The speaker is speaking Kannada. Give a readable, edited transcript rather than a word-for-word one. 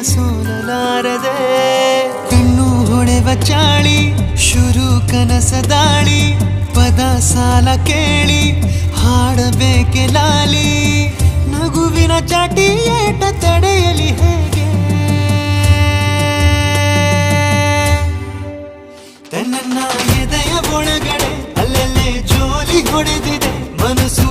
ಸೋಲಲಾರದೆ ಕಣ್ಣು ಹೊಳೆವ ಚಾಳಿ ಶುರು ಕನಸ ದಾಳಿ ಪದ ಸಾಲ ಕೇಳಿ ಹಾಡಬೇಕೆ ಲಾಲಿ ನಗುವಿನ ಚಾಟಿ ಏಟ ತಡೆಯಲಿ ಹೇಗೆ ತನ್ನ ಎದೆಯ ಒಳಗಡೆ ಅಲ್ಲಲ್ಲೇ ಜೋಲಿ ಹೊಡೆದಿದೆ ಮನಸ್ಸು